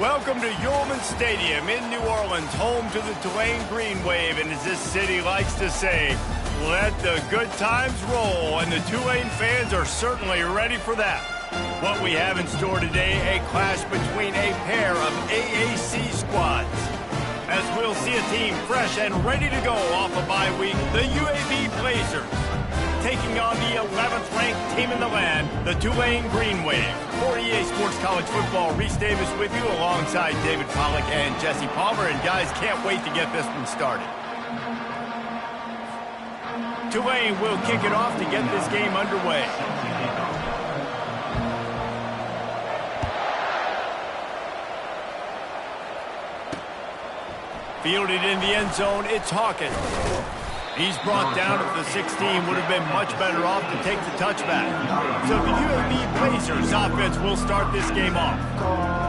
Welcome to Yulman Stadium in New Orleans, home to the Tulane Green Wave, and as this city likes to say, let the good times roll, and the Tulane fans are certainly ready for that. What we have in store today, a clash between a pair of AAC squads. As we'll see a team fresh and ready to go off a bye week, the UAB Blazers, taking on the 11th ranked team in the land, the Tulane Green Wave. For EA Sports College Football, Reese Davis with you alongside David Pollack and Jesse Palmer. And guys, can't wait to get this one started. Tulane will kick it off to get this game underway. Fielded in the end zone, it's Hawkins. He's brought down at the 16, would have been much better off to take the touchback. So the UAB Blazers offense will start this game off.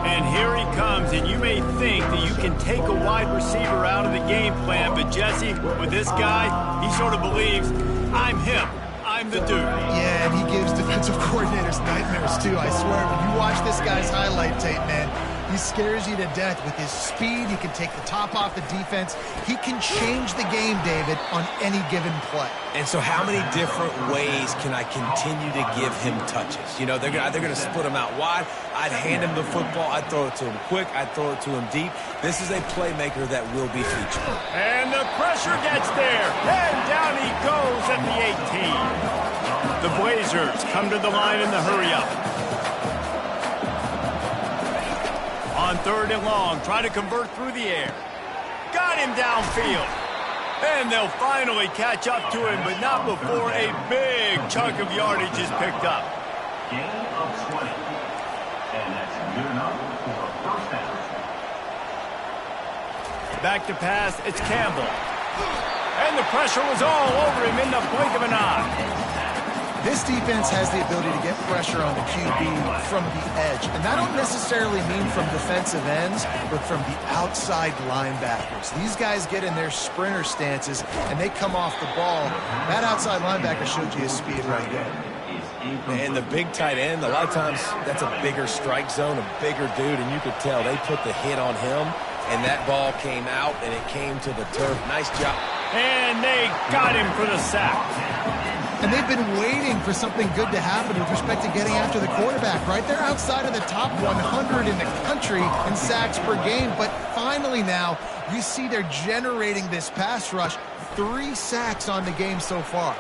And here he comes, and you may think that you can take a wide receiver out of the game plan, but Jesse, with this guy, he sort of believes, I'm him. I'm the dude. Yeah, and he gives defensive coordinators nightmares, too. I swear, when you watch this guy's highlight tape, man, he scares you to death with his speed. He can take the top off the defense. He can change the game, David, on any given play. And so how many different ways can I continue to give him touches? You know, they're going to split him out wide. I'd hand him the football. I'd throw it to him quick. I'd throw it to him deep. This is a playmaker that will be featured. And the pressure gets there. And down he goes at the 18. The Blazers come to the line in the hurry-up. On 3rd and long, trying to convert through the air. Got him downfield. And they'll finally catch up to him, but not before a big chunk of yardage is picked up. Gain of 20. And that's good enough for a first down. Back to pass, it's Campbell. And the pressure was all over him in the blink of an eye. This defense has the ability to get pressure on the QB from the edge. And that don't necessarily mean from defensive ends, but from the outside linebackers. These guys get in their sprinter stances, and they come off the ball. That outside linebacker showed you his speed right there. And the big tight end, a lot of times that's a bigger strike zone, a bigger dude, and you could tell they put the hit on him, and that ball came out, and it came to the turf. Nice job. And they got him for the sack. And they've been waiting for something good to happen with respect to getting after the quarterback, right? They're outside of the top 100 in the country in sacks per game, but finally now you see they're generating this pass rush. 3 sacks on the game so far.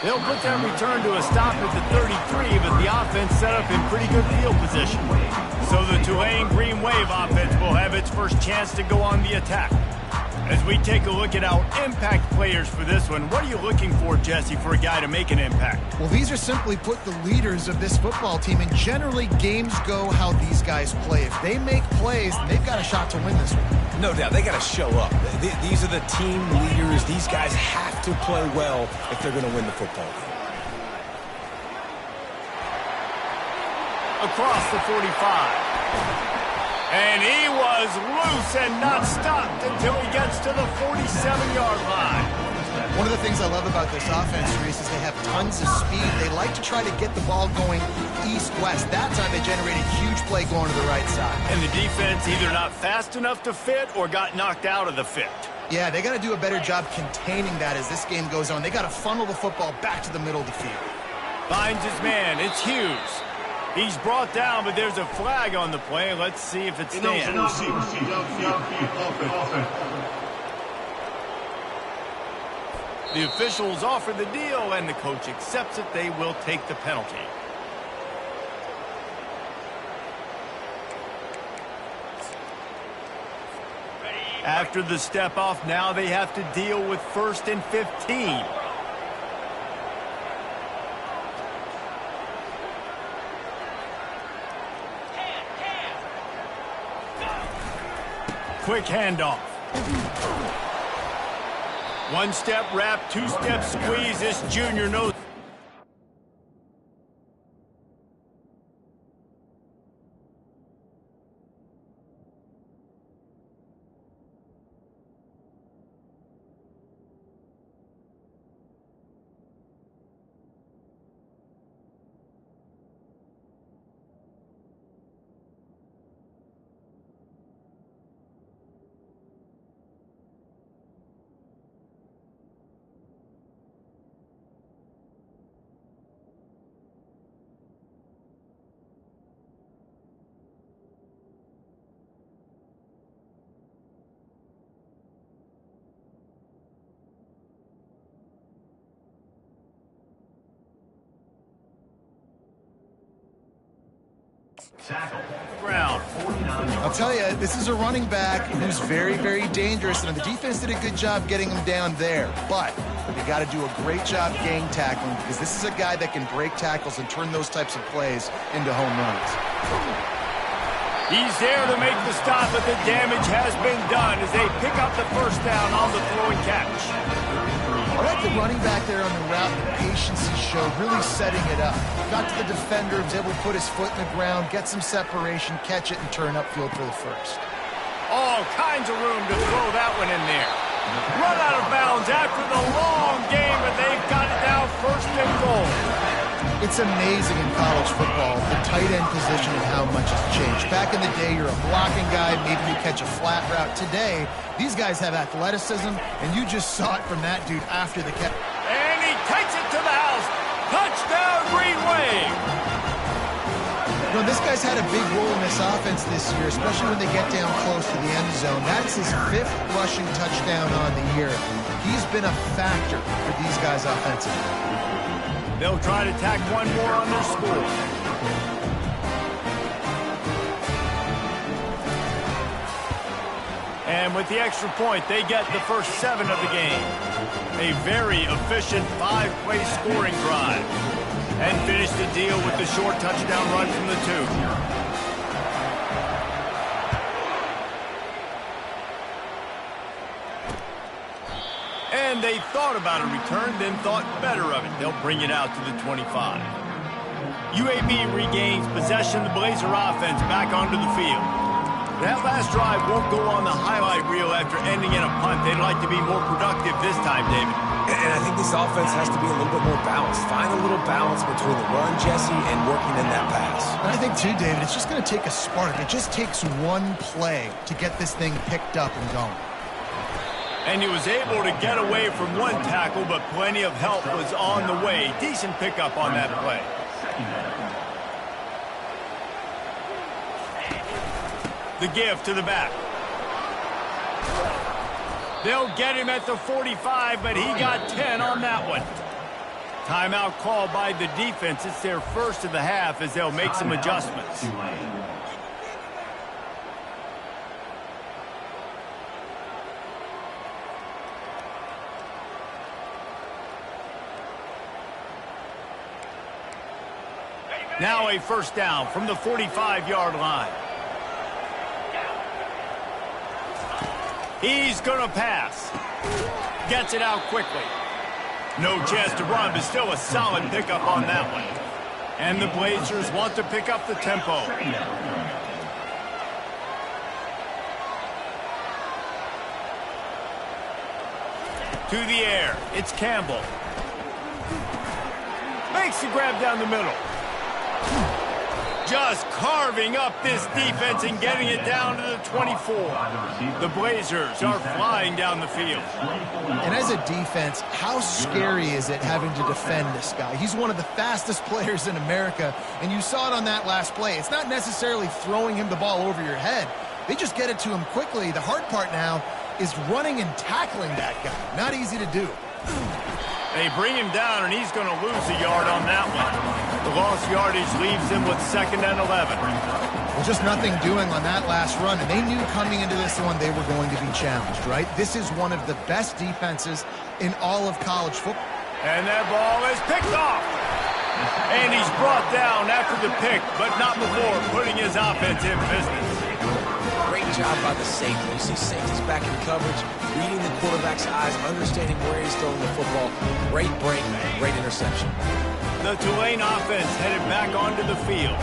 They'll put that return to a stop at the 33, but the offense set up in pretty good field position. So the Tulane Green Wave offense will have its first chance to go on the attack. As we take a look at our impact players for this one, what are you looking for, Jesse, for a guy to make an impact? Well, these are simply put the leaders of this football team, and generally games go how these guys play. If they make plays, they've got a shot to win this one. No doubt. They got to show up. These are the team leaders. These guys have to play well if they're going to win the football game. Across the 45. And he was loose and not stopped until he gets to the 47-yard line. One of the things I love about this offense, Reese, is they have tons of speed. They like to try to get the ball going east-west. That time they generated a huge play going to the right side. And the defense either not fast enough to fit or got knocked out of the fit. Yeah, they got to do a better job containing that as this game goes on. They got to funnel the football back to the middle of the field. Finds his man. It's Hughes. He's brought down, but there's a flag on the play. Let's see if it stands. The officials offer the deal, and the coach accepts it. They will take the penalty. After the step off, now they have to deal with 1st and 15. Quick handoff. 1-step wrap, 2-step squeeze. This junior knows. Tackle. Ground. 49 yards. I'll tell you, this is a running back who's very, very dangerous, and the defense did a good job getting him down there. But they got to do a great job gang tackling, because this is a guy that can break tackles and turn those types of plays into home runs. He's there to make the stop, but the damage has been done as they pick up the first down on the throw and catch. I like the running back there on the route, the patience he showed, really setting it up. Got to the defender, was able to put his foot in the ground, get some separation, catch it, and turn upfield for the first. All kinds of room to throw that one in there. Run out of bounds after the long game, but they've got it now first and goal. It's amazing in college football, the tight end position and how much has changed. Back in the day, you're a blocking guy, maybe you catch a flat route. Today, these guys have athleticism, and you just saw it from that dude after the catch. And he takes it to the house. Touchdown, Green Wave. You know, this guy's had a big role in this offense this year, especially when they get down close to the end zone. That's his 5th rushing touchdown on the year. He's been a factor for these guys offensively. They'll try to tack one more on their score. And with the extra point, they get the first 7 of the game. A very efficient 5-play scoring drive. And finish the deal with the short touchdown run from the 2. And they thought about a return, then thought better of it. They'll bring it out to the 25. UAB regains possession of the Blazer offense back onto the field. That last drive won't go on the highlight reel after ending in a punt. They'd like to be more productive this time, David. And I think this offense has to be a little bit more balanced. Find a little balance between the run, Jesse, and working in that pass. And I think, too, David, it's just going to take a spark. It just takes one play to get this thing picked up and going. And he was able to get away from one tackle, but plenty of help was on the way. Decent pickup on that play. The give to the back. They'll get him at the 45, but he got 10 on that one. Timeout called by the defense. It's their first of the half as they'll make some adjustments. Now a first down from the 45-yard line. He's going to pass. Gets it out quickly. No chance to run, but still a solid pickup on that one. And the Blazers want to pick up the tempo. To the air. It's Campbell. Makes the grab down the middle. Just carving up this defense and getting it down to the 24. The Blazers are flying down the field. And as a defense, how scary is it having to defend this guy? He's one of the fastest players in America, and you saw it on that last play. It's not necessarily throwing him the ball over your head. They just get it to him quickly. The hard part now is running and tackling that guy. Not easy to do. They bring him down, and he's going to lose a yard on that one. The lost yardage leaves him with 2nd and 11. Well, just nothing doing on that last run, and they knew coming into this one they were going to be challenged, right? This is one of the best defenses in all of college football. And that ball is picked off. And he's brought down after the pick, but not before putting his offense in business. Great job by the safety. You see safeties back in coverage, reading the quarterback's eyes, understanding where he's throwing the football. Great break, great interception. The Tulane offense headed back onto the field.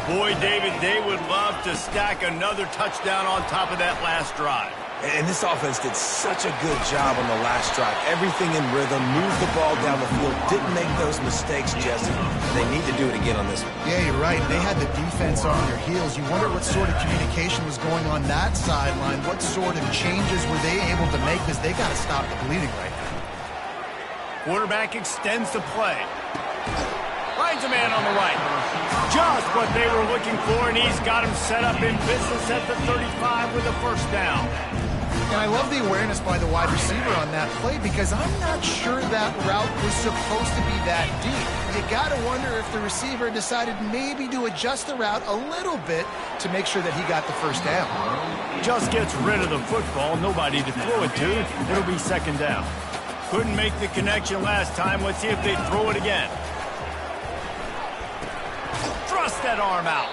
Boy, David, they would love to stack another touchdown on top of that last drive. And this offense did such a good job on the last drive. Everything in rhythm, moved the ball down the field, didn't make those mistakes, Jesse. They need to do it again on this one. Yeah, you're right. They had the defense on their heels. You wonder what sort of communication was going on that sideline. What sort of changes were they able to make, because they got to stop the bleeding right now. Quarterback extends the play. Finds a man on the right. Just what they were looking for, and he's got him set up in business at the 35 with a first down. And I love the awareness by the wide receiver on that play because I'm not sure that route was supposed to be that deep. You got to wonder if the receiver decided maybe to adjust the route a little bit to make sure that he got the first down. Just gets rid of the football, nobody to throw it to. It'll be second down. Couldn't make the connection last time. Let's see if they throw it again. Thrust that arm out.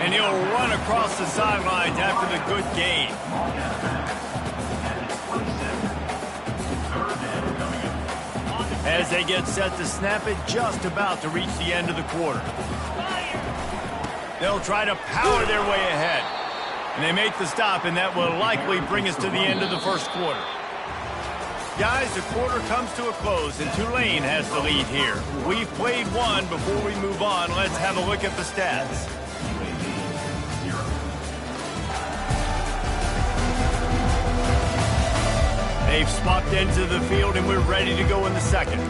And he'll run across the sidelines after the good gain. As they get set to snap it, just about to reach the end of the quarter. They'll try to power their way ahead. And they make the stop, and that will likely bring us to the end of the first quarter. Guys, the quarter comes to a close, and Tulane has the lead here. We've played one. Before we move on, let's have a look at the stats. They've swapped into the field, and we're ready to go in the second.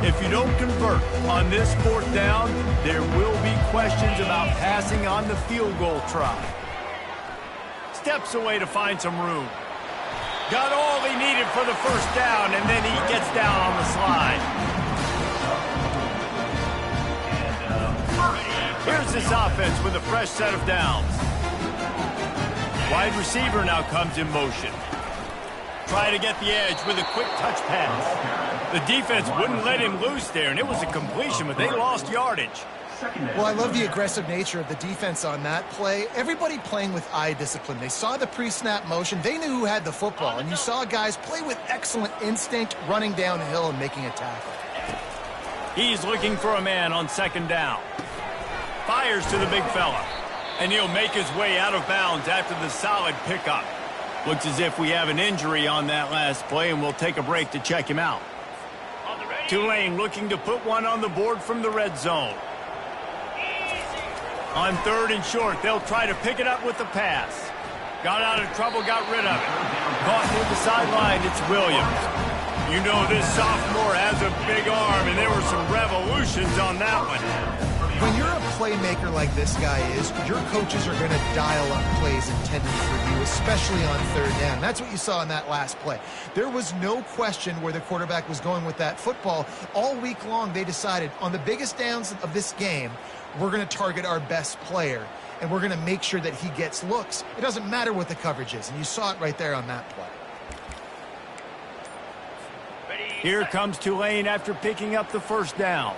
If you don't convert on this fourth down, there will be questions about passing on the field goal try. Steps away to find some room. Got all he needed for the first down, and then he gets down on the slide. Here's this offense with a fresh set of downs. Wide receiver now comes in motion. Try to get the edge with a quick touch pass. The defense wouldn't let him loose there, and it was a completion, but they lost yardage. Well, I love the aggressive nature of the defense on that play. Everybody playing with eye discipline. They saw the pre-snap motion. They knew who had the football, and you saw guys play with excellent instinct, running downhill and making a tackle. He's looking for a man on second down. Fires to the big fella, and he'll make his way out of bounds after the solid pickup. Looks as if we have an injury on that last play, and we'll take a break to check him out. Tulane looking to put one on the board from the red zone. On third and short, they'll try to pick it up with the pass. Got out of trouble, got rid of it. Caught near the sideline, it's Williams. You know this sophomore has a big arm, and there were some revolutions on that one. When you're a playmaker like this guy is, your coaches are going to dial up plays intended for you, especially on third down. That's what you saw in that last play. There was no question where the quarterback was going with that football. All week long, they decided on the biggest downs of this game, we're going to target our best player, and we're going to make sure that he gets looks. It doesn't matter what the coverage is, and you saw it right there on that play. Here comes Tulane after picking up the first down.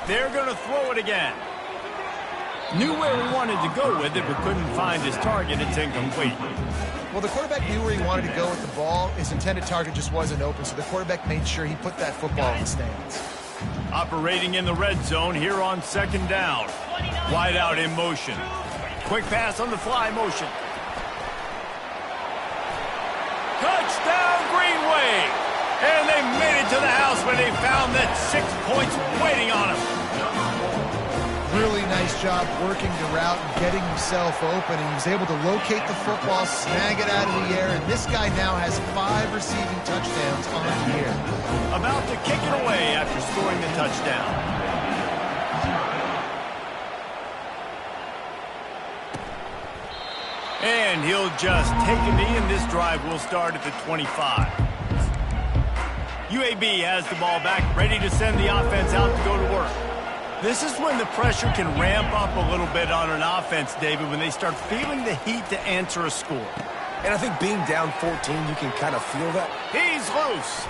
They're going to throw it again. Knew where he wanted to go with it, but couldn't find his target. It's incomplete. Well, the quarterback knew where he wanted to go with the ball. His intended target just wasn't open, so the quarterback made sure he put that football in the stands. Operating in the red zone here on second down. Wide out in motion. Quick pass on the fly motion. Touchdown, Green Wave! And they made it to the house when they found that 6 points waiting on them. Really nice job working the route and getting himself open. And he was able to locate the football, snag it out of the air, and this guy now has 5 receiving touchdowns on the year. About to kick it away after scoring the touchdown. And he'll just take a knee, and this drive will start at the 25. UAB has the ball back, ready to send the offense out to go to work. This is when the pressure can ramp up a little bit on an offense, David, when they start feeling the heat to answer a score. And I think being down 14, you can kind of feel that. He's loose.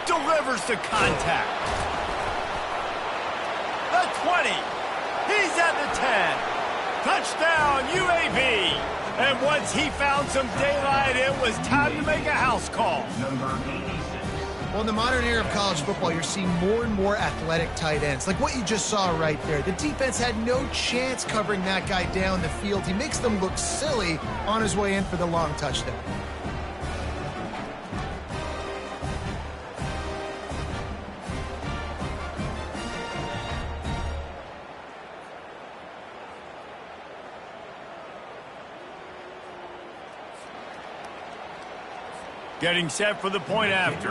Delivers the contact. The 20. He's at the 10. Touchdown, UAB. And once he found some daylight, it was time to make a house call. Well, in the modern era of college football, you're seeing more and more athletic tight ends, like what you just saw right there. The defense had no chance covering that guy down the field. He makes them look silly on his way in for the long touchdown. Getting set for the point after.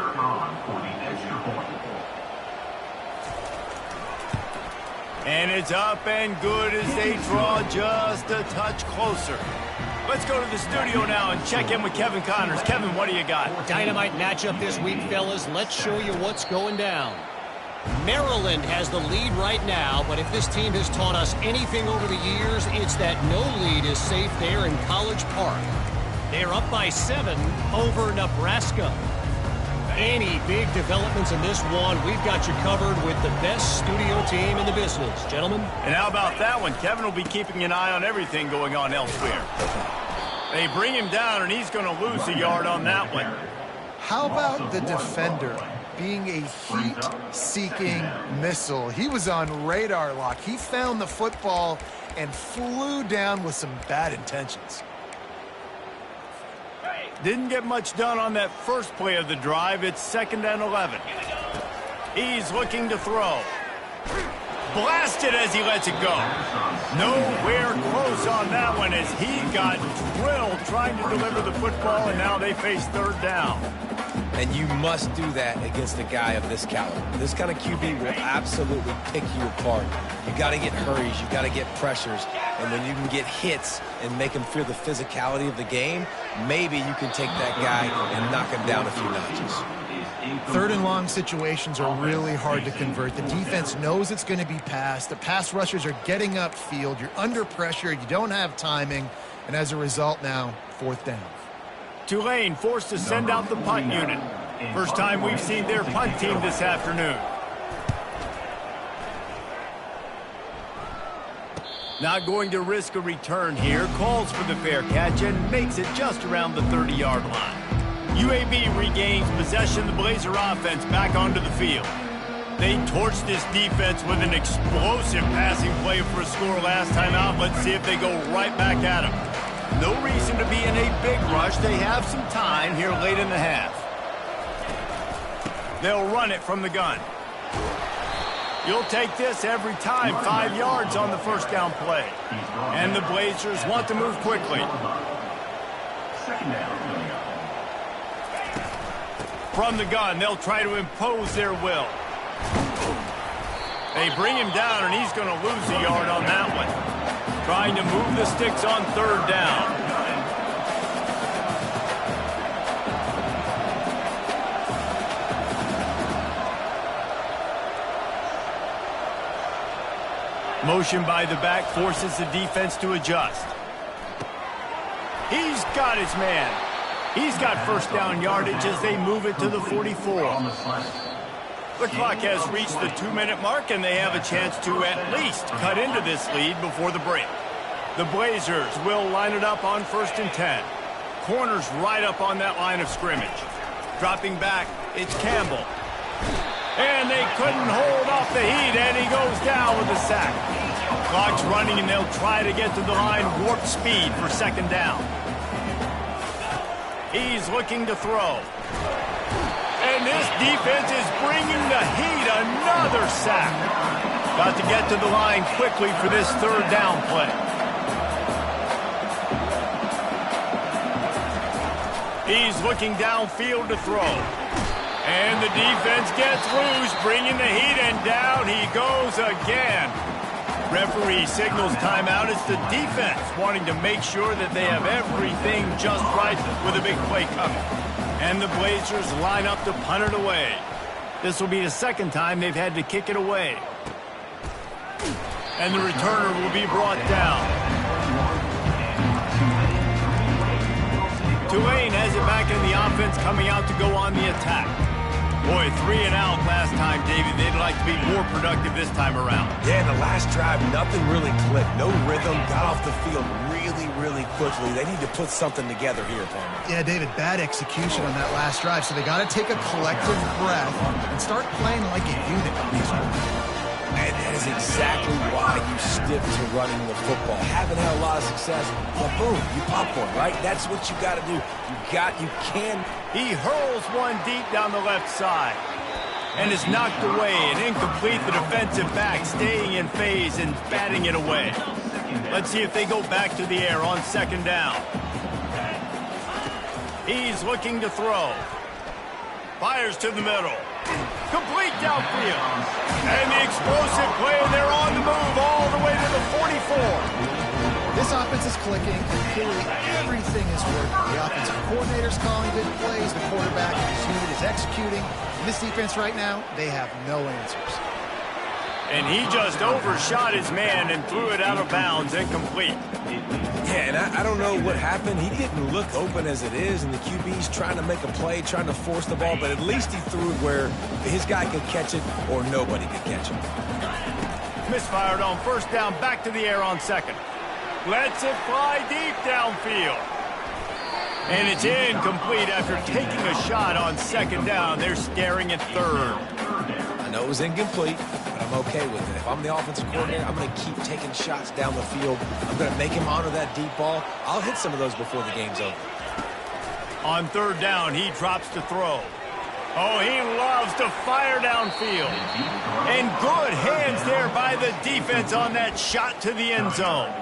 And it's up and good as they draw just a touch closer. Let's go to the studio now and check in with Kevin Connors. Kevin, what do you got? Dynamite matchup this week, fellas. Let's show you what's going down. Maryland has the lead right now, but if this team has taught us anything over the years, it's that no lead is safe there in College Park. They're up by 7 over Nebraska. Any big developments in this one, we've got you covered with the best studio team in the business, gentlemen. And how about that one? Kevin will be keeping an eye on everything going on elsewhere. They bring him down, and he's going to lose a yard on that one. How about the defender being a heat-seeking missile? He was on radar lock. He found the football and flew down with some bad intentions. Didn't get much done on that first play of the drive. It's 2nd and 11. He's looking to throw. Blasted as he lets it go. Nowhere close on that one as he got drilled trying to deliver the football, and now they face 3rd down. And you must do that against a guy of this caliber. This kind of QB will absolutely pick you apart. You got to get hurries. You got to get pressures. And when you can get hits and make him feel the physicality of the game, maybe you can take that guy and knock him down a few notches. 3rd and long situations are really hard to convert. The defense knows it's going to be passed. The pass rushers are getting upfield. You're under pressure. You don't have timing. And as a result now, 4th down. Tulane forced to send out the punt unit. First time we've seen their punt team this afternoon. Not going to risk a return here. Calls for the fair catch and makes it just around the 30-yard line. UAB regains possession of the Blazer offense back onto the field. They torched this defense with an explosive passing play for a score last time out. Let's see if they go right back at them. No reason to be in a big rush. They have some time here late in the half. They'll run it from the gun. You'll take this every time. 5 yards on the first down play. And the Blazers want to move quickly. 2nd down. From the gun, they'll try to impose their will. They bring him down, and he's going to lose a yard on that one. Trying to move the sticks on 3rd down. Motion by the back forces the defense to adjust. He's got his man. He's got first down yardage as they move it to the 44. The clock has reached the 2-minute mark, and they have a chance to at least cut into this lead before the break. The Blazers will line it up on 1st and 10. Corners right up on that line of scrimmage. Dropping back, it's Campbell. And they couldn't hold off the heat, and he goes down with a sack. Clock's running, and they'll try to get to the line warp speed for 2nd down. He's looking to throw. And this defense is bringing the heat. Another sack. Got to get to the line quickly for this 3rd down play. He's looking downfield to throw. And the defense gets loose, bringing the heat, and down he goes again. Referee signals timeout. It's the defense wanting to make sure that they have everything just right with a big play coming. And the Blazers line up to punt it away. This will be the 2nd time they've had to kick it away. And the returner will be brought down. Tulane has it back in the offense, coming out to go on the attack. Boy, 3 and out last time, David. They'd like to be more productive this time around. Yeah, in the last drive, nothing really clicked. No rhythm. Got off the field really quickly. They need to put something together here, Palmer. Yeah, David, bad execution on that last drive, so they got to take a collective breath and start playing like a unit on these ones. And that is exactly why you stick to running the football. Haven't had a lot of success. Well, boom, you popcorn, right? That's what you got to do. You can. He hurls one deep down the left side. And is knocked away and incomplete. The defensive back staying in phase and batting it away. Let's see if they go back to the air on 2nd down. He's looking to throw. Fires to the middle. Complete downfield. And the explosive play, they're on the move all the way to the 44. This offense is clicking, and clearly everything is working. The offensive coordinator's calling good plays. The quarterback and his unit is executing. And this defense right now, they have no answers. And he just overshot his man and threw it out of bounds, incomplete. Yeah, and I don't know what happened. He didn't look open as it is, and the QB's trying to make a play, trying to force the ball, but at least he threw it where his guy could catch it or nobody could catch it. Misfired on first down, back to the air on second. Lets it fly deep downfield. And it's incomplete after taking a shot on second down. They're staring at third. I know it was incomplete, but I'm okay with it. If I'm the offensive coordinator, I'm going to keep taking shots down the field. I'm going to make him honor that deep ball. I'll hit some of those before the game's over. On third down, he drops to throw. Oh, he loves to fire downfield. And good hands there by the defense on that shot to the end zone.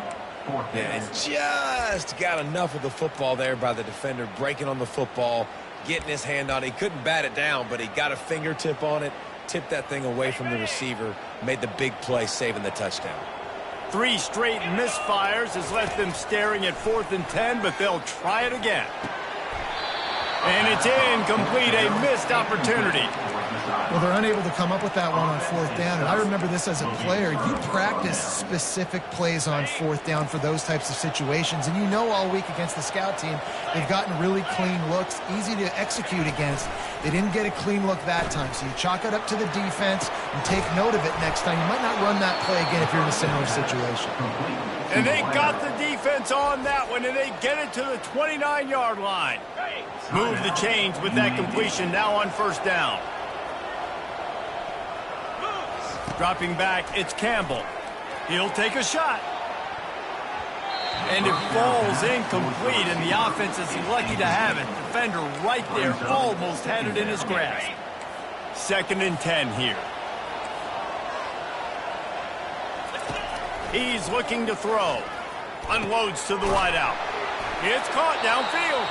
Yeah, and just got enough of the football there by the defender, breaking on the football, getting his hand on it. He couldn't bat it down, but he got a fingertip on it, tipped that thing away from the receiver, made the big play, saving the touchdown. 3 straight misfires has left them staring at 4th and 10, but they'll try it again. And it's incomplete, a missed opportunity. Well, they're unable to come up with that one on 4th down. And I remember this as a player. You practice specific plays on 4th down for those types of situations. And you know all week against the scout team, they've gotten really clean looks, easy to execute against. They didn't get a clean look that time. So you chalk it up to the defense and take note of it next time. You might not run that play again if you're in a similar situation. And they got the defense on that one, and they get it to the 29-yard line. Move the chains with that completion now on first down. Dropping back, it's Campbell. He'll take a shot. And it falls incomplete, and the offense is lucky to have it. Defender right there almost had it in his grasp. 2nd and 10 here. He's looking to throw. Unloads to the wideout. It's caught downfield.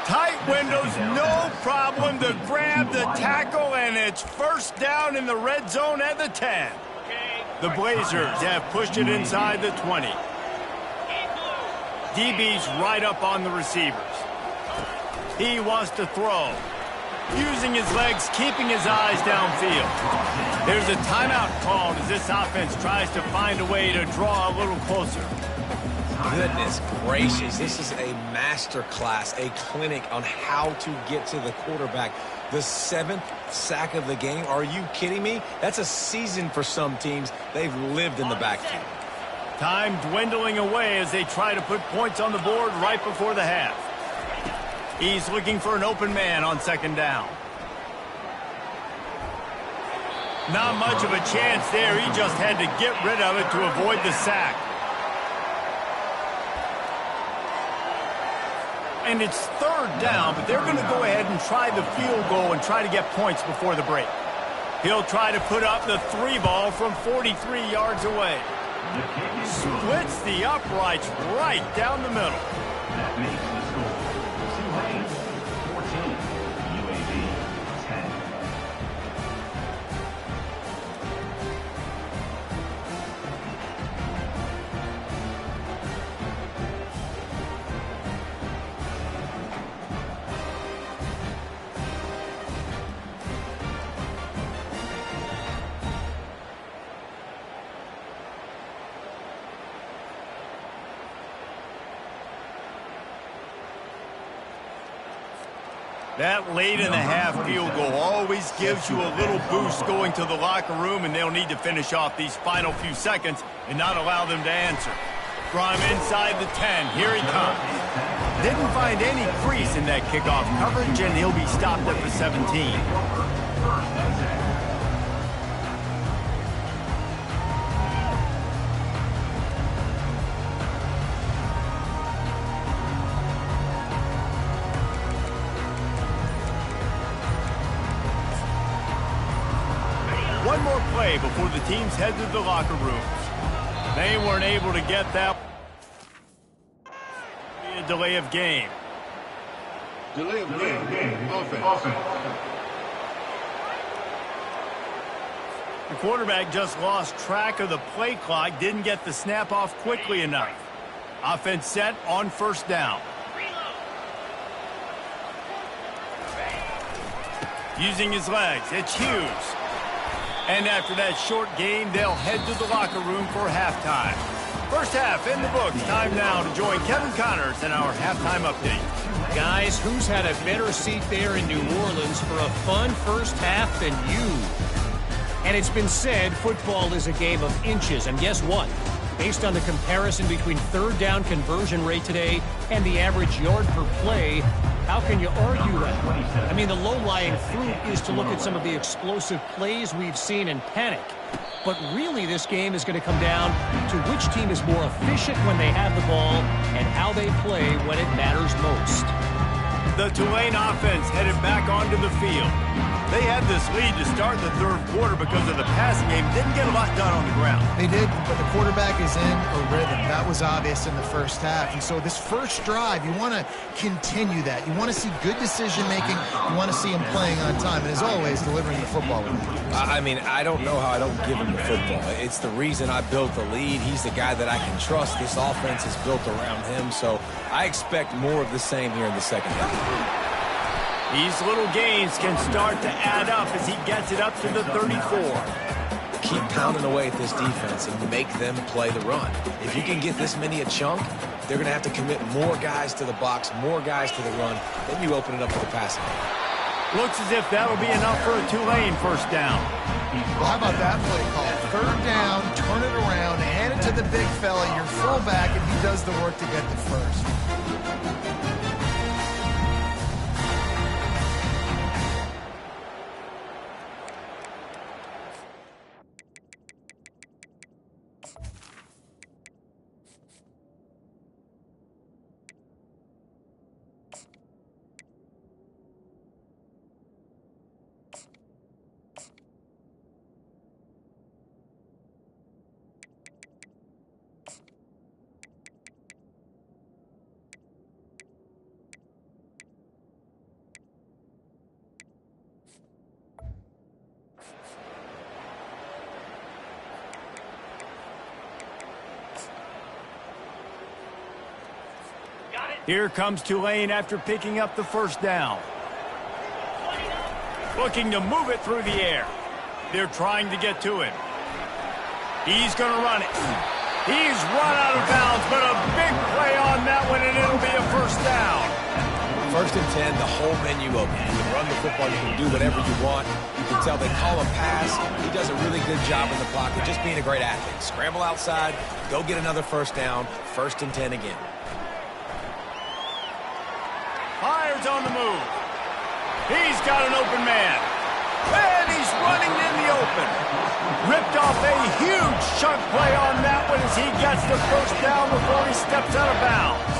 Tight windows, no problem to grab the tackle, and it's first down in the red zone at the 10. The Blazers have pushed it inside the 20. DB's right up on the receivers. He wants to throw. Using his legs, keeping his eyes downfield. There's a timeout called as this offense tries to find a way to draw a little closer. Goodness gracious, this is a master class, a clinic on how to get to the quarterback. The 7th sack of the game. Are you kidding me? That's a season for some teams. They've lived in the backfield. Time dwindling away as they try to put points on the board right before the half. He's looking for an open man on 2nd down. Not much of a chance there. He just had to get rid of it to avoid the sack. And it's 3rd down, but they're going to go ahead and try the field goal and try to get points before the break. He'll try to put up the 3 ball from 43 yards away. Splits the uprights right down the middle. That makes the score Tulane 14, UAB 10. That late in the half field goal always gives you a little boost going to the locker room, and they'll need to finish off these final few seconds and not allow them to answer. From inside the 10, here he comes. Didn't find any crease in that kickoff coverage, and he'll be stopped at the 17. One more play before the teams head to the locker rooms. They weren't able to get that. A delay of game. Delay of game. Offense. The quarterback just lost track of the play clock, didn't get the snap off quickly enough. Offense set on first down. Using his legs, it's Hughes. And after that short game, they'll head to the locker room for halftime. First half in the books. Time now to join Kevin Connors in our halftime update. Guys, who's had a better seat there in New Orleans for a fun first half than you? And it's been said football is a game of inches. And guess what? Based on the comparison between third down conversion rate today and the average yard per play, how can you argue that? I mean, the low-lying fruit is to look at some of the explosive plays we've seen and panic. But really, this game is going to come down to which team is more efficient when they have the ball and how they play when it matters most. The Tulane offense headed back onto the field. They had this lead to start the third quarter because of the passing game. Didn't get a lot done on the ground. They did, but the quarterback is in a rhythm. That was obvious in the first half. And so this first drive, you want to continue that. You want to see good decision-making. You want to see him playing on time. And as always, delivering the football. I mean, I don't know how I don't give him the football. It's the reason I built the lead. He's the guy that I can trust. This offense is built around him. So I expect more of the same here in the second half. These little gains can start to add up as he gets it up to the 34. Keep pounding away at this defense and make them play the run. If you can get this many a chunk, they're going to have to commit more guys to the box, more guys to the run. Then you open it up for the passing game. Looks as if that'll be enough for a Tulane first down. Well, how about that play call? Third down, turn it around, hand it to the big fella, your fullback, and he does the work to get the first. Here comes Tulane after picking up the first down. Looking to move it through the air. They're trying to get to him. He's going to run it. He's run out of bounds, but a big play on that one, and it'll be a first down. First and 10, the whole menu open. You can run the football, you can do whatever you want. You can tell they call him pass. He does a really good job in the pocket, just being a great athlete. Scramble outside, go get another first down, first and 10 again. Fires on the move. He's got an open man. And he's running in the open. Ripped off a huge chunk play on that one as he gets the first down before he steps out of bounds.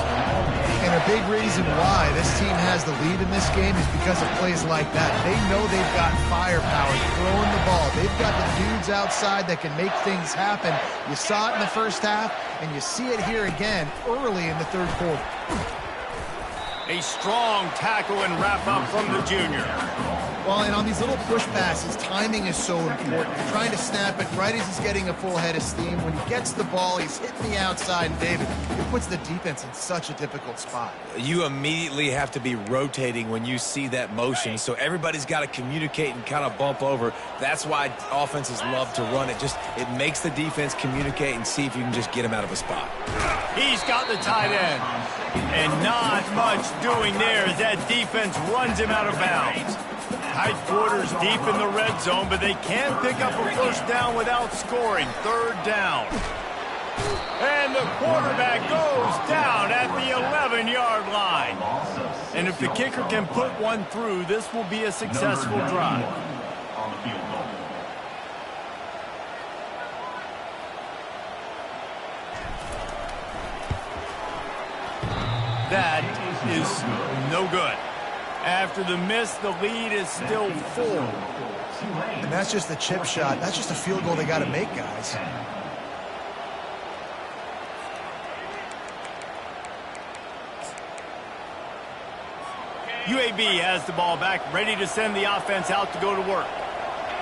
And a big reason why this team has the lead in this game is because of plays like that. They know they've got firepower throwing the ball. They've got the dudes outside that can make things happen. You saw it in the first half, and you see it here again early in the third quarter. A strong tackle and wrap-up from the junior. Well, and on these little push passes, timing is so important. You're trying to snap it right as he's getting a full head of steam. When he gets the ball, he's hitting the outside, and David, it puts the defense in such a difficult spot. You immediately have to be rotating when you see that motion, so everybody's got to communicate and kind of bump over. That's why offenses love to run it. It makes the defense communicate and see if you can just get him out of a spot. He's got the tight end. And not much doing there as that defense runs him out of bounds. Tight quarters deep in the red zone, but they can pick up a first down without scoring. Third down. And the quarterback goes down at the 11-yard line. And if the kicker can put one through, this will be a successful drive. On the field goal. That is no good. After the miss, the lead is still 4. And that's just the chip shot. That's just a field goal they got to make, guys. UAB has the ball back, ready to send the offense out to go to work.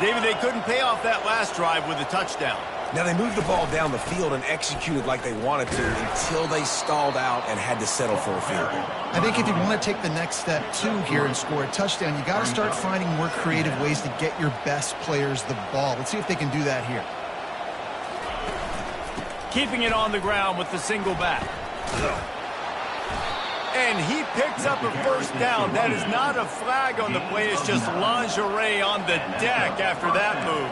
David, they couldn't pay off that last drive with a touchdown. Now, they moved the ball down the field and executed like they wanted to until they stalled out and had to settle for a field goal. I think if you want to take the next step, too, here and score a touchdown, you got to start finding more creative ways to get your best players the ball. Let's see if they can do that here. Keeping it on the ground with the single back. And he picks up a first down. That is not a flag on the play. It's just lingerie on the deck after that move.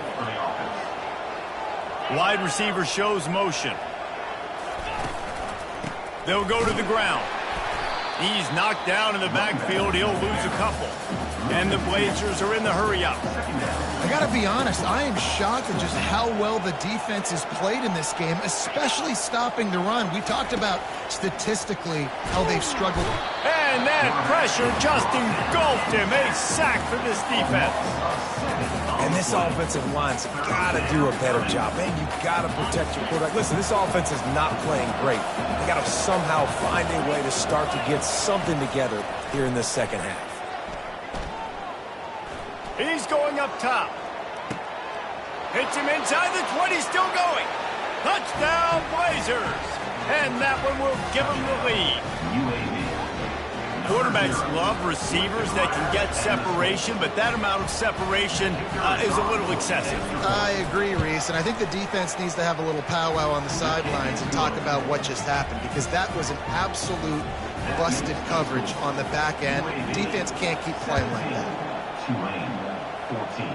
Wide receiver shows motion. They'll go to the ground. He's knocked down in the backfield. He'll lose a couple. And the Blazers are in the hurry-up. I got to be honest, I am shocked at just how well the defense has played in this game, especially stopping the run. We talked about statistically how they've struggled. And that pressure just engulfed him. A sack for this defense. And this offensive line's got to do a better job. Man, you got to protect your quarterback. Listen, this offense is not playing great. They got to somehow find a way to start to get something together here in this second half. He's going up top. Hits him inside the 20, still going. Touchdown, Blazers. And that one will give them the lead. Quarterbacks love receivers that can get separation, but that amount of separation is a little excessive. I agree, Reese, and I think the defense needs to have a little powwow on the sidelines and talk about what just happened, because that was an absolute busted coverage on the back end. Defense can't keep playing like that. Tulane, 14.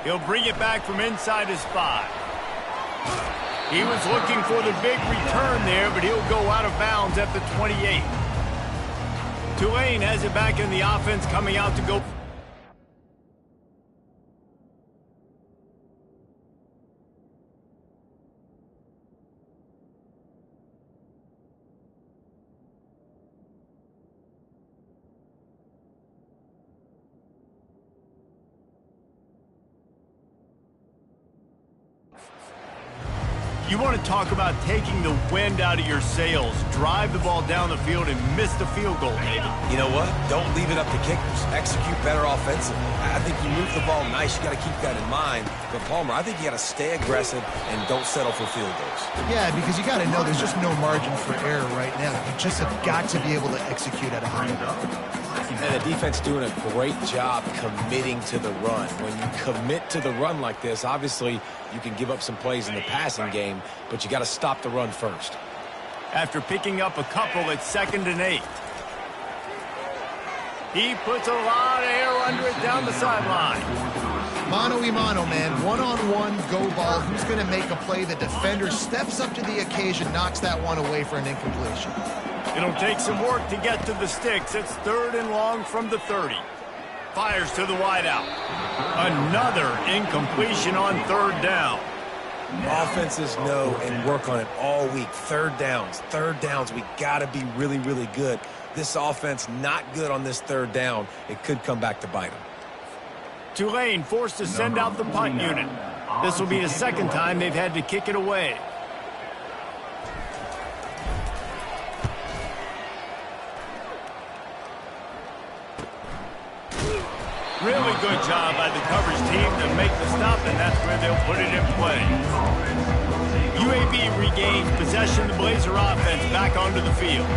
He'll bring it back from inside his 5. He was looking for the big return there, but he'll go out of bounds at the 28. Tulane has it back in the offense, coming out to go. You want to talk about taking the wind out of your sails. Drive the ball down the field and miss the field goal, maybe. You know what? Don't leave it up to kickers. Execute better offensively. I think you move the ball nice. You got to keep that in mind. But, Palmer, I think you got to stay aggressive and don't settle for field goals. Yeah, because you got to know there's just no margin for error right now. You just have got to be able to execute at a high level. And the defense doing a great job committing to the run. When you commit to the run like this, obviously you can give up some plays in the passing game, but you got to stop the run first. After picking up a couple at 2nd and 8. He puts a lot of air under it down the sideline. Mano-a-mano, man. One-on-one go ball. Who's going to make a play? The defender steps up to the occasion, knocks that one away for an incompletion. It'll take some work to get to the sticks. It's 3rd and long from the 30. Fires to the wideout. Another incompletion on 3rd down. Offenses know and work on it all week. Third downs. We got to be really, really good. This offense not good on this 3rd down. It could come back to bite them. Tulane forced to send out the punt unit. This will be the 2nd time they've had to kick it away. Really good job by the coverage team to make the stop, and that's where they'll put it in play. UAB regains possession of the Blazer offense back onto the field.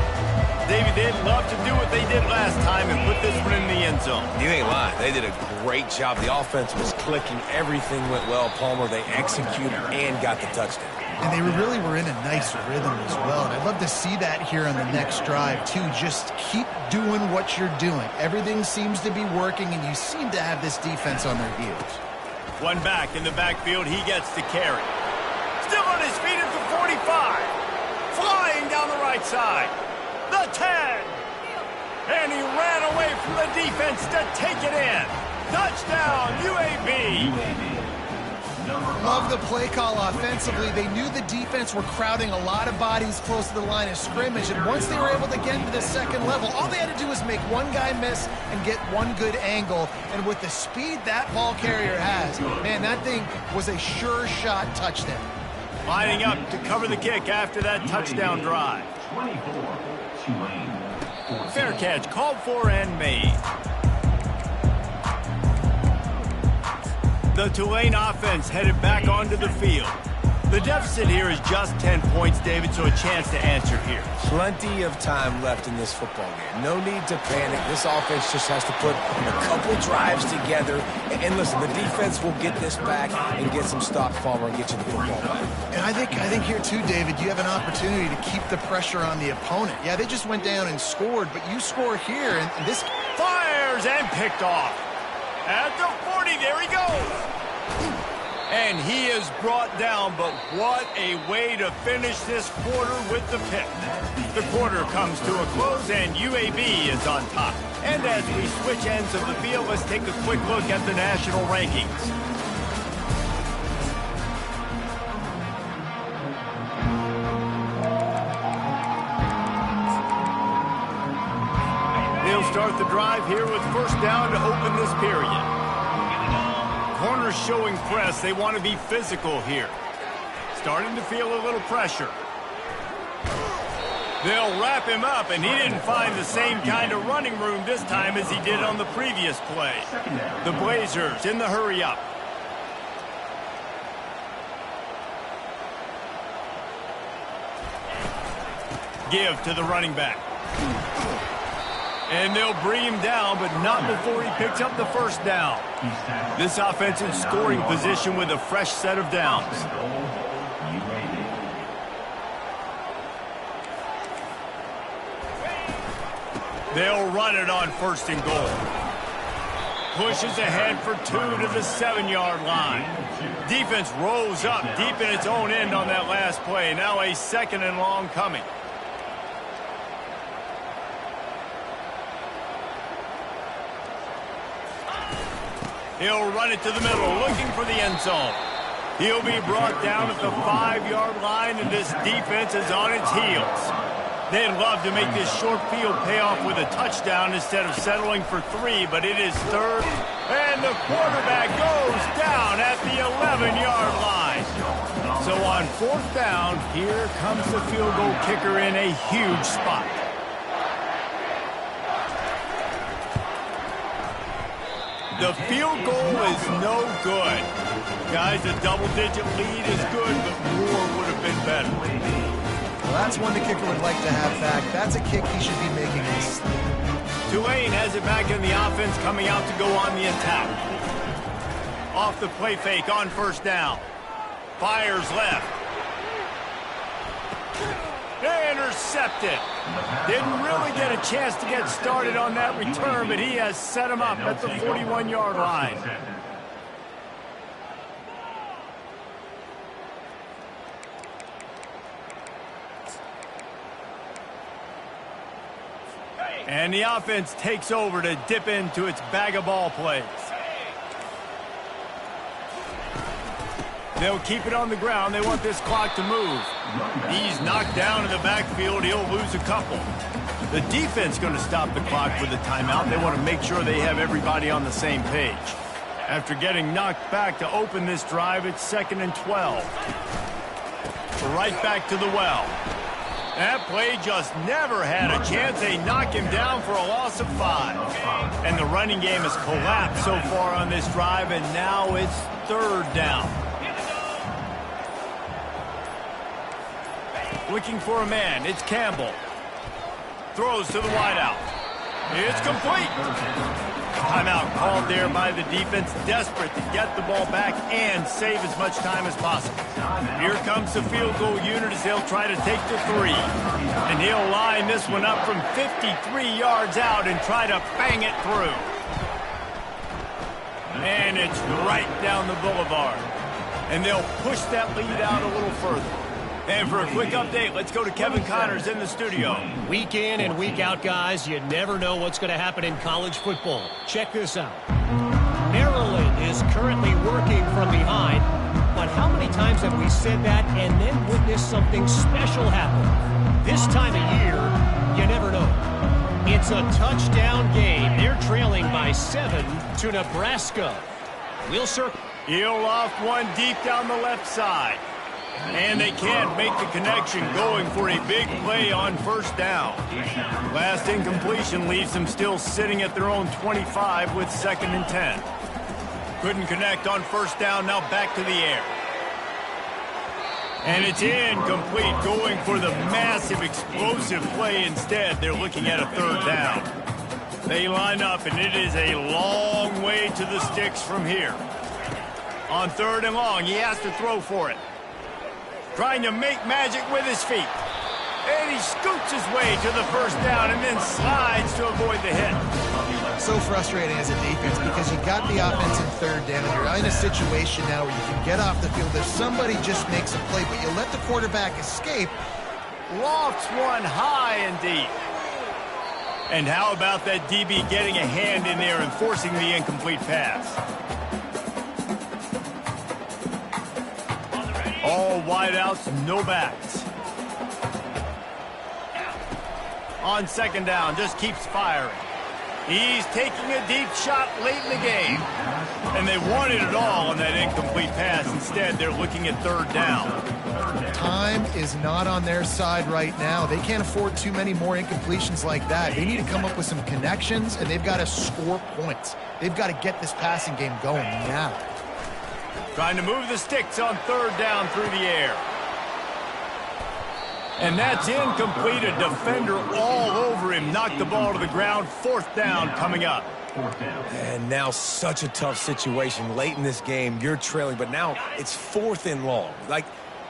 David, they'd love to do what they did last time and put this one in the end zone. You ain't lying. They did a great job. The offense was clicking. Everything went well, Palmer. They executed and got the touchdown. And they really were in a nice rhythm as well. And I'd love to see that here on the next drive, too. Just keep doing what you're doing. Everything seems to be working, and you seem to have this defense on their heels. One back in the backfield. He gets the carry. Still on his feet at the 45. Flying down the right side. The 10. And he ran away from the defense to take it in. Touchdown, UAB. Love the play call offensively. They knew the defense were crowding a lot of bodies close to the line of scrimmage, and once they were able to get into the 2nd level, all they had to do was make one guy miss and get one good angle, and with the speed that ball carrier has, man, that thing was a sure shot touchdown. Lining up to cover the kick after that touchdown drive. 24, Tulane. Fair catch called for and made. The Tulane offense headed back onto the field. The deficit here is just 10 points, David, so a chance to answer here. Plenty of time left in this football game. No need to panic. This offense just has to put a couple drives together. And listen, the defense will get this back and get some stops, Palmer, and get you the football back. And I think here too, David, you have an opportunity to keep the pressure on the opponent. Yeah, they just went down and scored, but you score here, and this fires and picked off. At the 40, there he goes. And he is brought down, but what a way to finish this quarter with the pick. The quarter comes to a close, and UAB is on top. And as we switch ends of the field, let's take a quick look at the national rankings. They'll start the drive here with first down to open this period. Corners showing press. They want to be physical here. Starting to feel a little pressure. They'll wrap him up, and he didn't find the same kind of running room this time as he did on the previous play. The Blazers in the hurry up. Give to the running back. And they'll bring him down, but not before he picks up the first down. This offense in scoring position with a fresh set of downs. They'll run it on first and goal. Pushes ahead for 2 to the 7-yard line. Defense rolls up deep in its own end on that last play. Now a second and long coming. He'll run it to the middle, looking for the end zone. He'll be brought down at the 5-yard line, and this defense is on its heels. They'd love to make this short field pay off with a touchdown instead of settling for 3, but it is third, and the quarterback goes down at the 11-yard line. So on fourth down, here comes the field goal kicker in a huge spot. The field goal is no good. Guys, a double-digit lead is good, but more would have been better. Well, that's one the kicker would like to have back. That's a kick he should be making in his sleep. Tulane has it back in the offense, coming out to go on the attack. Off the play fake on first down. Fires left. Intercepted. Didn't really get a chance to get started on that return, but he has set him up at the 41-yard line. And the offense takes over to dip into its bag of ball plays. They'll keep it on the ground. They want this clock to move. He's knocked down in the backfield. He'll lose a couple. The defense going to stop the clock with a timeout. They want to make sure they have everybody on the same page. After getting knocked back to open this drive, it's 2nd and 12. Right back to the well. That play just never had a chance. They knock him down for a loss of 5. And the running game has collapsed so far on this drive, and now it's third down. Looking for a man. It's Campbell. Throws to the wideout. It's complete. Timeout called there by the defense, desperate to get the ball back and save as much time as possible. Here comes the field goal unit as they'll try to take the 3. And he'll line this one up from 53 yards out and try to bang it through. And it's right down the boulevard. And they'll push that lead out a little further. And for a quick update, let's go to Kevin Connors in the studio. Week in and week out, guys, you never know what's going to happen in college football. Check this out. Maryland is currently working from behind, but how many times have we said that and then witnessed something special happen? This time of year, you never know. It's a touchdown game. They're trailing by 7 to Nebraska. We'll circle. He'll off one deep down the left side. And they can't make the connection, going for a big play on first down. Last incompletion leaves them still sitting at their own 25 with 2nd and 10. Couldn't connect on first down, now back to the air. And it's incomplete, going for the massive explosive play instead. They're looking at a third down. They line up, and it is a long way to the sticks from here. On third and long, he has to throw for it. Trying to make magic with his feet. And he scoots his way to the first down and then slides to avoid the hit. So frustrating as a defense because you got the offense in third down. You're in a situation now where you can get off the field if somebody just makes a play, but you let the quarterback escape. Lofts one high and deep. And how about that DB getting a hand in there and forcing the incomplete pass? All wideouts, no backs. On second down, just keeps firing. He's taking a deep shot late in the game. And they wanted it all on that incomplete pass. Instead, they're looking at third down. Time is not on their side right now. They can't afford too many more incompletions like that. They need to come up with some connections, and they've got to score points. They've got to get this passing game going now. Trying to move the sticks on third down through the air. And that's incomplete. A defender all over him. Knocked the ball to the ground. Fourth down coming up. And now such a tough situation. Late in this game, you're trailing, but now it's fourth and long. Like,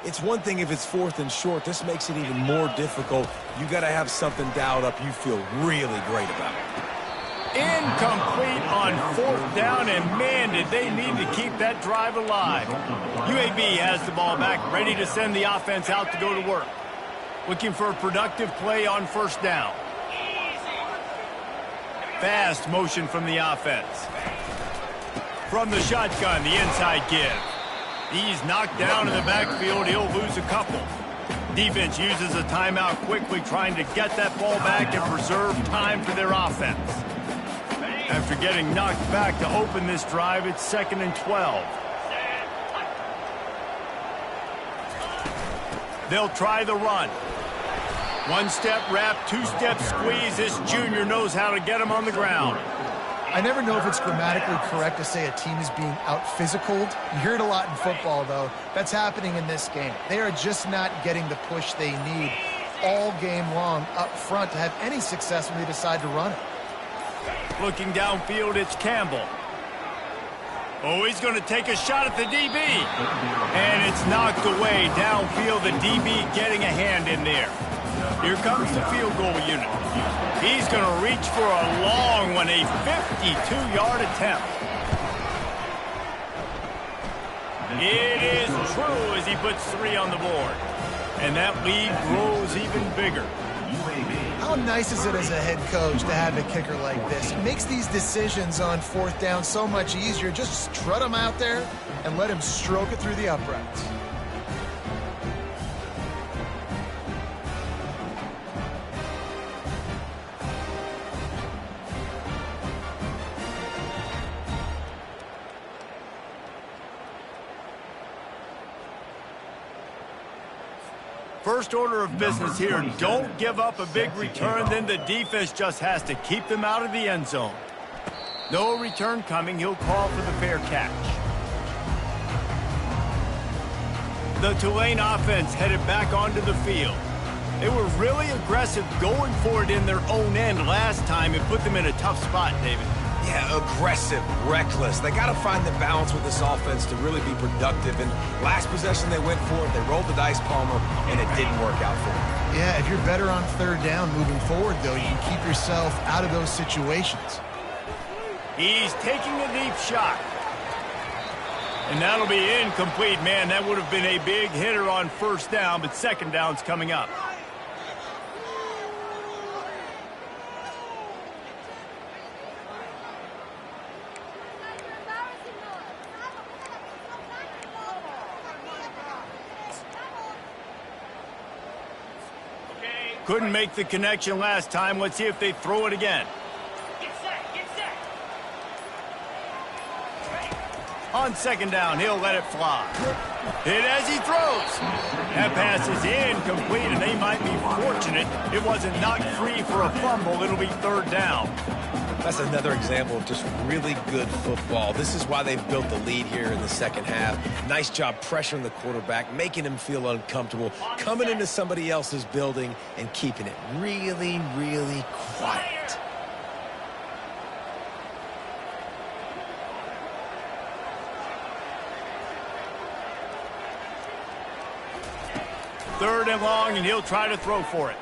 it's one thing if it's fourth and short. This makes it even more difficult. You got to have something dialed up you feel really great about. Incomplete on fourth down, and man, did they need to keep that drive alive. UAB has the ball back, ready to send the offense out to go to work. Looking for a productive play on first down. Fast motion from the offense. From the shotgun, the inside give. He's knocked down in the backfield. He'll lose a couple. Defense uses a timeout quickly, trying to get that ball back and preserve time for their offense. After getting knocked back to open this drive, it's 2nd and 12. They'll try the run. One-step wrap, two-step squeeze. This junior knows how to get him on the ground. I never know if it's grammatically correct to say a team is being out-physicaled. You hear it a lot in football, though. That's happening in this game. They are just not getting the push they need all game long up front to have any success when they decide to run it. Looking downfield, it's Campbell. Oh, he's going to take a shot at the DB. And it's knocked away downfield. The DB getting a hand in there. Here comes the field goal unit. He's going to reach for a long one, a 52-yard attempt. It is true as he puts 3 on the board. And that lead grows even bigger. How nice is it as a head coach to have a kicker like this? It makes these decisions on fourth down so much easier. Just strut him out there and let him stroke it through the uprights. First order of business here, don't give up a big return, then the defense just has to keep them out of the end zone. No return coming, he'll call for the fair catch. The Tulane offense headed back onto the field. They were really aggressive going for it in their own end last time. It put them in a tough spot, David. Yeah, aggressive, reckless. They got to find the balance with this offense to really be productive. And last possession they went for it. They rolled the dice, Palmer, and it didn't work out for them. Yeah, if you're better on third down moving forward, though, you can keep yourself out of those situations. He's taking a deep shot. And that'll be incomplete, man. That would have been a big hitter on first down, but second down's coming up. Couldn't make the connection last time. Let's see if they throw it again. Get set, get set. On second down, he'll let it fly. Hit as he throws. That pass is incomplete, and they might be fortunate it wasn't knocked free for a fumble. It'll be third down. That's another example of just really good football. This is why they've built the lead here in the second half. Nice job pressuring the quarterback, making him feel uncomfortable, coming into somebody else's building and keeping it really, really quiet. Third and long, and he'll try to throw for it.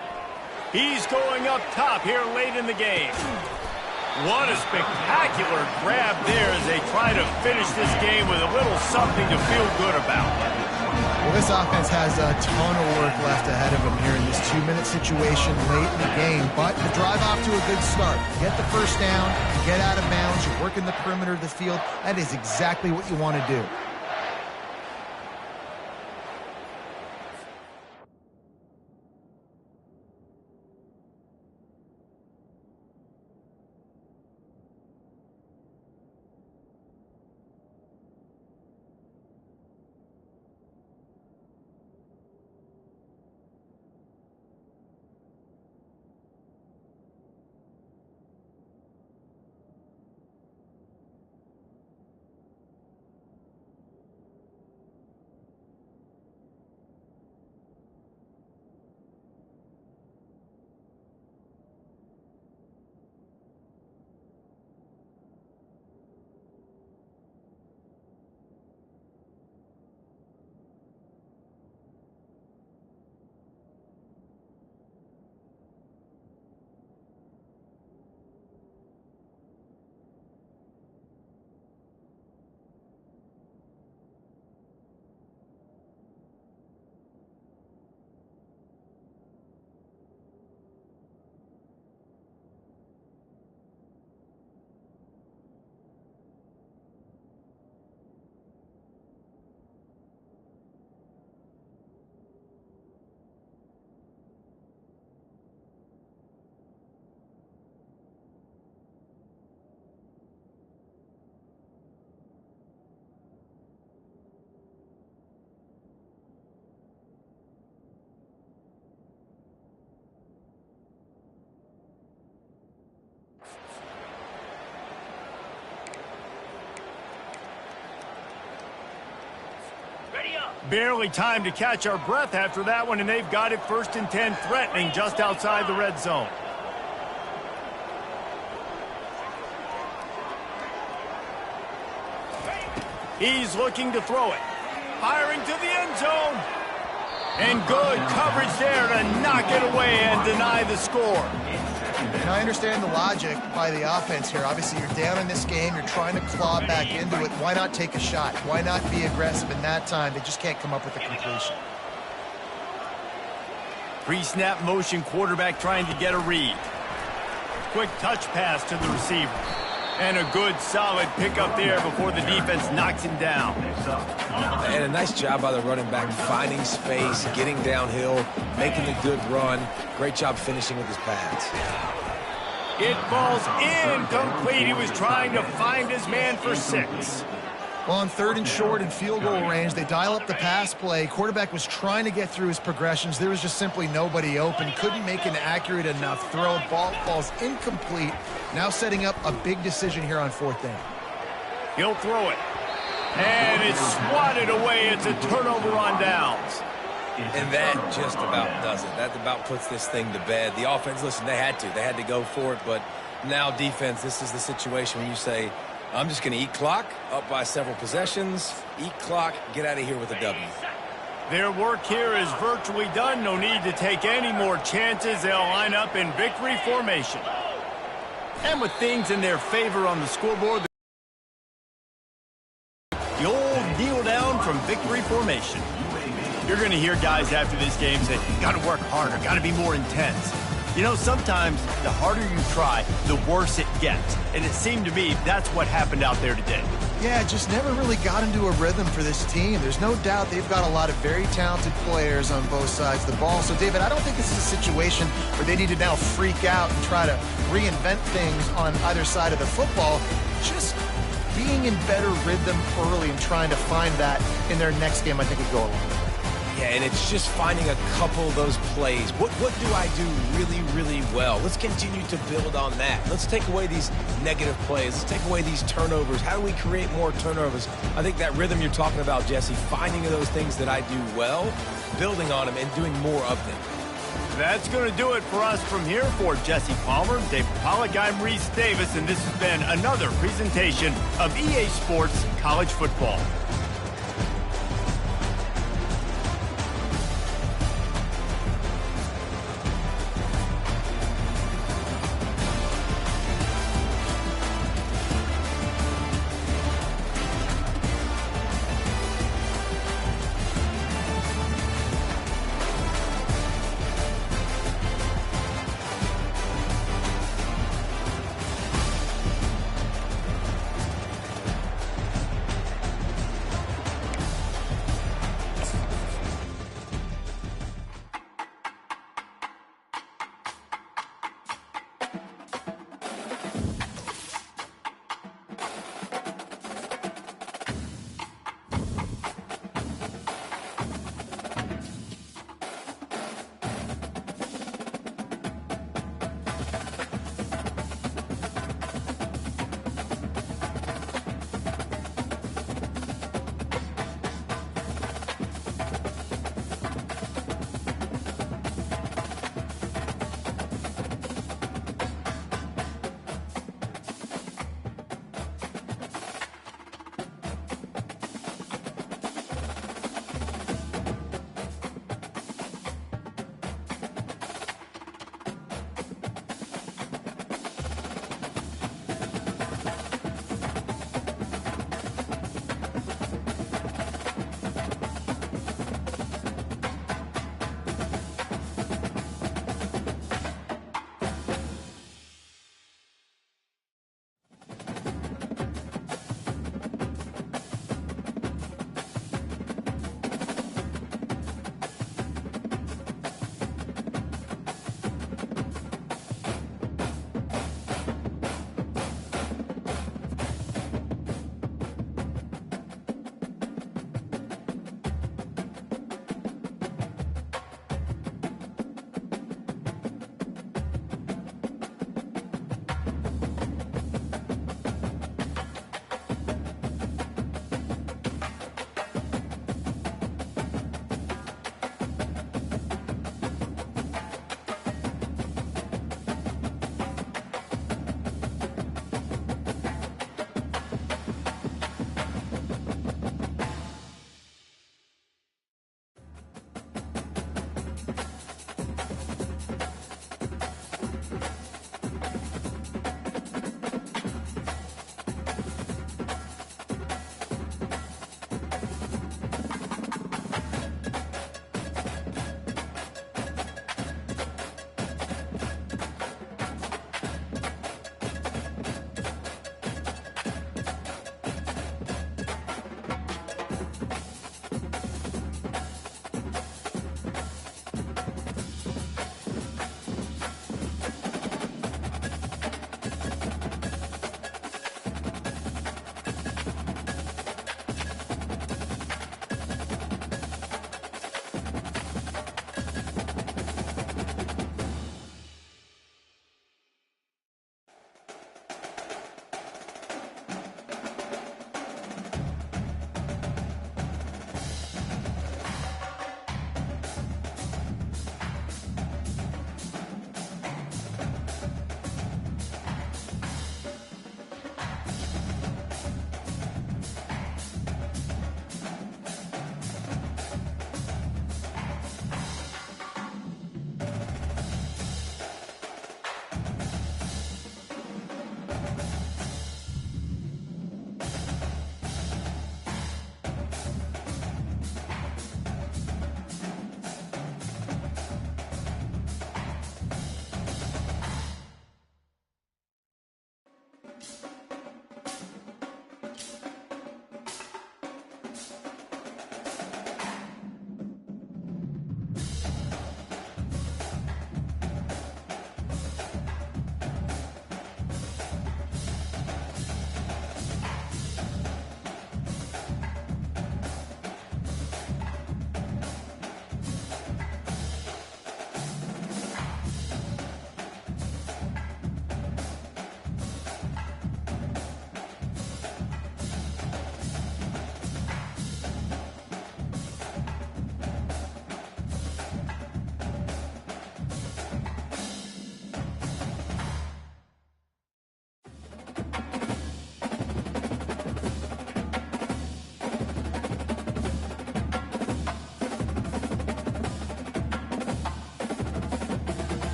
He's going up top here late in the game. What a spectacular grab there as they try to finish this game with a little something to feel good about. Well, this offense has a ton of work left ahead of them here in this 2-minute situation late in the game, but the drive off to a good start. Get the first down, get out of bounds, you're working the perimeter of the field. That is exactly what you want to do. Barely time to catch our breath after that one, and they've got it 1st and 10, threatening just outside the red zone. He's looking to throw it. Firing to the end zone. And good coverage there to knock it away and deny the score. And I understand the logic by the offense here. Obviously, you're down in this game. You're trying to claw back into it. Why not take a shot? Why not be aggressive in that time? They just can't come up with a completion. Pre-snap motion, quarterback trying to get a read. Quick touch pass to the receiver. And a good, solid pickup there before the defense knocks him down. And a nice job by the running back, finding space, getting downhill, making a good run. Great job finishing with his pads. It falls incomplete. He was trying to find his man for 6. Well, on 3rd and short and field goal range, they dial up the pass play. Quarterback was trying to get through his progressions. There was just simply nobody open. Couldn't make an accurate enough throw. Ball falls incomplete. Now setting up a big decision here on 4th down. He'll throw it. And it's swatted away. It's a turnover on downs. And that just about does it. That about puts this thing to bed. The offense, listen, they had to go for it. But now defense, this is the situation when you say, I'm just going to eat clock, up by several possessions, eat clock, get out of here with a W. Their work here is virtually done. No need to take any more chances. They'll line up in victory formation. And with things in their favor on the scoreboard, the old kneel down from victory formation. You're going to hear guys after this game say, got to work harder, got to be more intense. You know, sometimes the harder you try, the worse it gets. And it seemed to me that's what happened out there today. Yeah, just never really got into a rhythm for this team. There's no doubt they've got a lot of very talented players on both sides of the ball. So, David, I don't think this is a situation where they need to now freak out and try to reinvent things on either side of the football. Just being in better rhythm early and trying to find that in their next game, I think would go a long way. Yeah, and it's just finding a couple of those plays. What do I do really, really well? Let's continue to build on that. Let's take away these negative plays. Let's take away these turnovers. How do we create more turnovers? I think that rhythm you're talking about, Jesse, finding those things that I do well, building on them, and doing more of them. That's going to do it for us from here. For Jesse Palmer, Dave Pollack, I'm Reese Davis, and this has been another presentation of EA Sports College Football.